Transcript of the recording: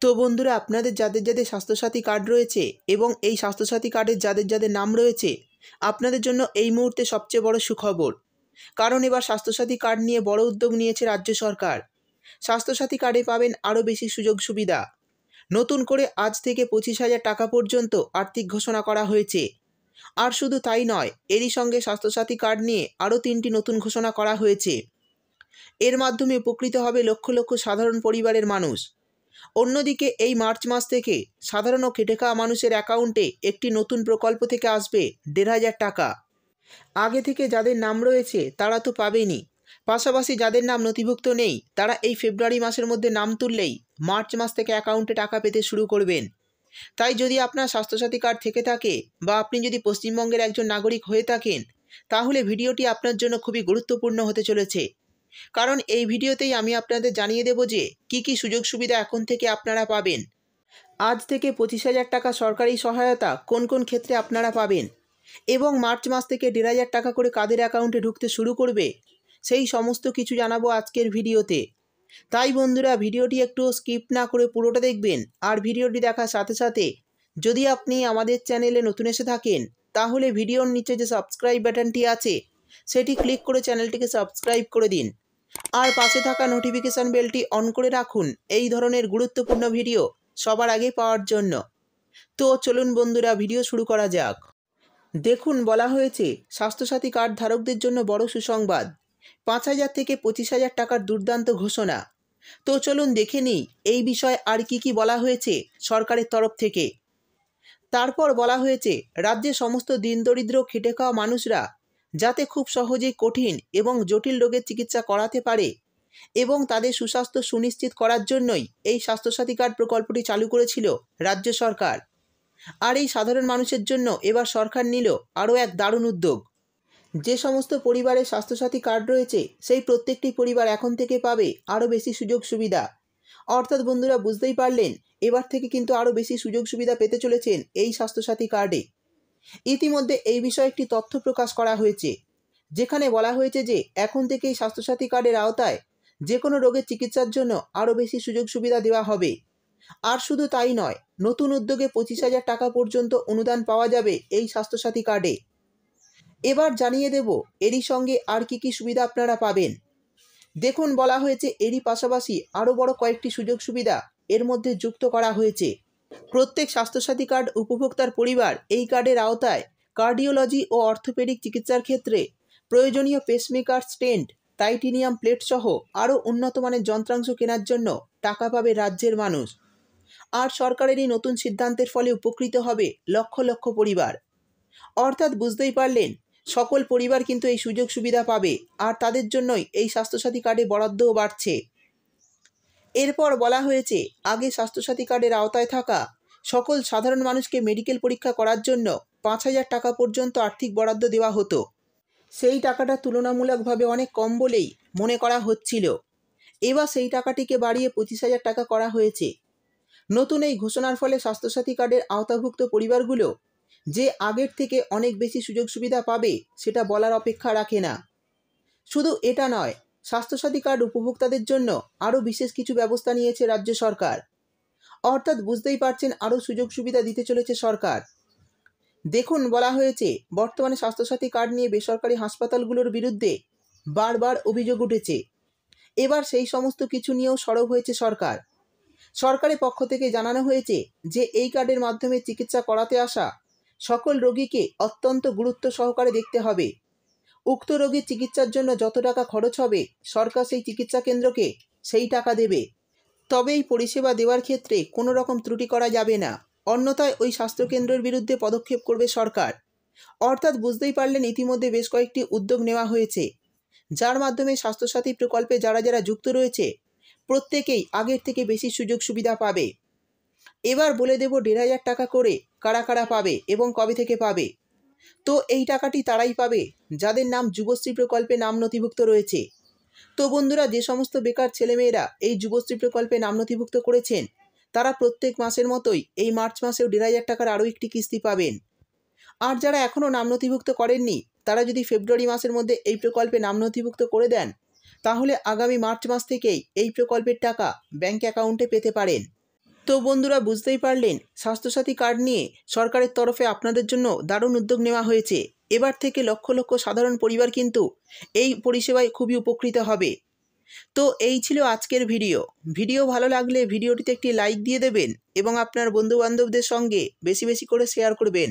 তো বন্ধুরা, আপনাদের যাদের যাদের স্বাস্থ্যসাথী কার্ড রয়েছে এবং এই স্বাস্থ্যসাথী কার্ডের যাদের যাদের নাম রয়েছে, আপনাদের জন্য এই মুহূর্তে সবচেয়ে বড় সুখবর। কারণ এবার স্বাস্থ্যসাথী কার্ড নিয়ে বড় উদ্যোগ নিয়েছে রাজ্য সরকার। স্বাস্থ্যসাথী কার্ডে পাবেন আরও বেশি সুযোগ সুবিধা। নতুন করে আজ থেকে 25,000 টাকা পর্যন্ত আর্থিক ঘোষণা করা হয়েছে। আর শুধু তাই নয়, এরই সঙ্গে স্বাস্থ্যসাথী কার্ড নিয়ে আরও 3টি নতুন ঘোষণা করা হয়েছে। এর মাধ্যমে উপকৃত হবে লক্ষ লক্ষ সাধারণ পরিবারের মানুষ। অন্যদিকে এই মার্চ মাস থেকে সাধারণ ও খেটে খাওয়া মানুষের অ্যাকাউন্টে একটি নতুন প্রকল্প থেকে আসবে 1,500 টাকা। আগে থেকে যাদের নাম রয়েছে তারা তো পাবেনই, পাশাপাশি যাদের নাম নথিভুক্ত নেই তারা এই ফেব্রুয়ারি মাসের মধ্যে নাম তুললেই মার্চ মাস থেকে অ্যাকাউন্টে টাকা পেতে শুরু করবেন। তাই যদি আপনার স্বাস্থ্যসাথী কার্ড থেকে থাকে বা আপনি যদি পশ্চিমবঙ্গের একজন নাগরিক হয়ে থাকেন, তাহলে ভিডিওটি আপনার জন্য খুবই গুরুত্বপূর্ণ হতে চলেছে। কারণ এই ভিডিওতেই আমি আপনাদের জানিয়ে দেব যে কী কী সুযোগ সুবিধা এখন থেকে আপনারা পাবেন। আজ থেকে 25,000 টাকা সরকারি সহায়তা কোন কোন ক্ষেত্রে আপনারা পাবেন এবং মার্চ মাস থেকে 1,500 টাকা করে কাদের অ্যাকাউন্টে ঢুকতে শুরু করবে, সেই সমস্ত কিছু জানাবো আজকের ভিডিওতে। তাই বন্ধুরা, ভিডিওটি একটু স্কিপ না করে পুরোটা দেখবেন। আর ভিডিওটি দেখার সাথে সাথে যদি আপনি আমাদের চ্যানেলে নতুন এসে থাকেন, তাহলে ভিডিওর নিচে যে সাবস্ক্রাইব বাটনটি আছে সেটি ক্লিক করে চ্যানেলটিকে সাবস্ক্রাইব করে দিন। আর পাশে থাকা নোটিফিকেশান বেলটি অন করে রাখুন এই ধরনের গুরুত্বপূর্ণ ভিডিও সবার আগে পাওয়ার জন্য। তো চলুন বন্ধুরা, ভিডিও শুরু করা যাক। দেখুন, বলা হয়েছে স্বাস্থ্যসাথী কার্ড ধারকদের জন্য বড় সুসংবাদ। 5,000 থেকে 25,000 টাকার দুর্দান্ত ঘোষণা। তো চলুন দেখে নিই এই বিষয়ে আর কি বলা হয়েছে সরকারের তরফ থেকে। তারপর বলা হয়েছে রাজ্যের সমস্ত দিনদরিদ্র খেটে খাওয়া মানুষরা যাতে খুব সহজেই কঠিন এবং জটিল রোগের চিকিৎসা করাতে পারে এবং তাদের সুস্বাস্থ্য সুনিশ্চিত করার জন্যই এই স্বাস্থ্যসাথী কার্ড প্রকল্পটি চালু করেছিল রাজ্য সরকার। আর এই সাধারণ মানুষের জন্য এবার সরকার নিল আরও এক দারুণ উদ্যোগ। যে সমস্ত পরিবারের স্বাস্থ্যসাথী কার্ড রয়েছে সেই প্রত্যেকটি পরিবার এখন থেকে পাবে আরও বেশি সুযোগ সুবিধা। অর্থাৎ বন্ধুরা, বুঝতেই পারলেন, এবার থেকে কিন্তু আরও বেশি সুযোগ সুবিধা পেতে চলেছেন এই স্বাস্থ্যসাথী কার্ডে। ইতিমধ্যে এই বিষয়ে একটি তথ্য প্রকাশ করা হয়েছে, যেখানে বলা হয়েছে যে এখন থেকে এই স্বাস্থ্যসাথী কার্ডের আওতায় যে কোনো রোগের চিকিৎসার জন্য আরও বেশি সুযোগ সুবিধা দেওয়া হবে। আর শুধু তাই নয়, নতুন উদ্যোগে 25,000 টাকা পর্যন্ত অনুদান পাওয়া যাবে এই স্বাস্থ্যসাথী কার্ডে। এবার জানিয়ে দেব এরই সঙ্গে আর কি সুবিধা আপনারা পাবেন। দেখুন, বলা হয়েছে এরই পাশাপাশি আরও বড় কয়েকটি সুযোগ সুবিধা এর মধ্যে যুক্ত করা হয়েছে। প্রত্যেক স্বাস্থ্যসাথী কার্ড উপভোক্তার পরিবার এই কার্ডের আওতায় কার্ডিওলজি ও অর্থোপেডিক চিকিৎসার ক্ষেত্রে প্রয়োজনীয় পেসমেকার, স্টেন্ট, টাইটেনিয়াম প্লেট সহ আরও উন্নত মানের যন্ত্রাংশ কেনার জন্য টাকা পাবে রাজ্যের মানুষ। আর সরকারের এই নতুন সিদ্ধান্তের ফলে উপকৃত হবে লক্ষ লক্ষ পরিবার। অর্থাৎ বুঝতেই পারলেন, সকল পরিবার কিন্তু এই সুযোগ সুবিধা পাবে আর তাদের জন্যই এই স্বাস্থ্যসাথী কার্ডে বরাদ্দও বাড়ছে। এরপর বলা হয়েছে আগে স্বাস্থ্যসাথী কার্ডের আওতায় থাকা সকল সাধারণ মানুষকে মেডিকেল পরীক্ষা করার জন্য 5,000 টাকা পর্যন্ত আর্থিক বরাদ্দ দেওয়া হতো। সেই টাকাটা তুলনামূলকভাবে অনেক কম বলেই মনে করা হচ্ছিল। এবার সেই টাকাটিকে বাড়িয়ে 25,000 টাকা করা হয়েছে। নতুন এই ঘোষণার ফলে স্বাস্থ্যসাথী কার্ডের আওতাভুক্ত পরিবারগুলো যে আগের থেকে অনেক বেশি সুযোগ সুবিধা পাবে সেটা বলার অপেক্ষা রাখে না। শুধু এটা নয়, স্বাস্থ্যসাথী কার্ড উপভোক্তাদের জন্য আরও বিশেষ কিছু ব্যবস্থা নিয়েছে রাজ্য সরকার। অর্থাৎ বুঝতেই পারছেন, আরও সুযোগ সুবিধা দিতে চলেছে সরকার। দেখুন, বলা হয়েছে বর্তমানে স্বাস্থ্যসাথী কার্ড নিয়ে বেসরকারি হাসপাতালগুলোর বিরুদ্ধে বারবার অভিযোগ উঠেছে। এবার সেই সমস্ত কিছু নিয়েও সরব হয়েছে সরকার। সরকারের পক্ষ থেকে জানানো হয়েছে যে এই কার্ডের মাধ্যমে চিকিৎসা করাতে আসা সকল রোগীকে অত্যন্ত গুরুত্ব সহকারে দেখতে হবে। উক্ত রোগীর চিকিৎসার জন্য যত টাকা খরচ হবে সরকার সেই চিকিৎসা কেন্দ্রকে সেই টাকা দেবে। তবে এই পরিষেবা দেওয়ার ক্ষেত্রে কোনো রকম ত্রুটি করা যাবে না, অন্যথায় ওই স্বাস্থ্যকেন্দ্রের বিরুদ্ধে পদক্ষেপ করবে সরকার। অর্থাৎ বুঝতেই পারলেন, ইতিমধ্যে বেশ কয়েকটি উদ্যোগ নেওয়া হয়েছে, যার মাধ্যমে স্বাস্থ্যসাথী প্রকল্পে যারা যারা যুক্ত রয়েছে প্রত্যেকেই আগের থেকে বেশি সুযোগ সুবিধা পাবে। এবার বলে দেব 1,500 টাকা করে কারা কারা পাবে এবং কবে থেকে পাবে। তো এই টাকাটি তারাই পাবে যাদের নাম যুবশ্রী প্রকল্পে নাম নথিভুক্ত রয়েছে। তো বন্ধুরা, যে সমস্ত বেকার ছেলেমেয়েরা এই যুবশ্রী প্রকল্পে নাম নথিভুক্ত করেছেন তারা প্রত্যেক মাসের মতোই এই মার্চ মাসেও 1,500 টাকার আরও একটি কিস্তি পাবেন। আর যারা এখনও নাম নথিভুক্ত করেননি তারা যদি ফেব্রুয়ারি মাসের মধ্যে এই প্রকল্পে নাম নথিভুক্ত করে দেন, তাহলে আগামী মার্চ মাস থেকেই এই প্রকল্পের টাকা ব্যাঙ্ক অ্যাকাউন্টে পেতে পারেন। তো বন্ধুরা, বুঝতেই পারলেন স্বাস্থ্যসাথী কার্ড নিয়ে সরকারের তরফে আপনাদের জন্য দারুণ উদ্যোগ নেওয়া হয়েছে। এবার থেকে লক্ষ লক্ষ সাধারণ পরিবার কিন্তু এই পরিষেবায় খুবই উপকৃত হবে। তো এই ছিল আজকের ভিডিও ভালো লাগলে ভিডিওটিতে একটি লাইক দিয়ে দেবেন এবং আপনার বন্ধুবান্ধবদের সঙ্গে বেশি বেশি করে শেয়ার করবেন।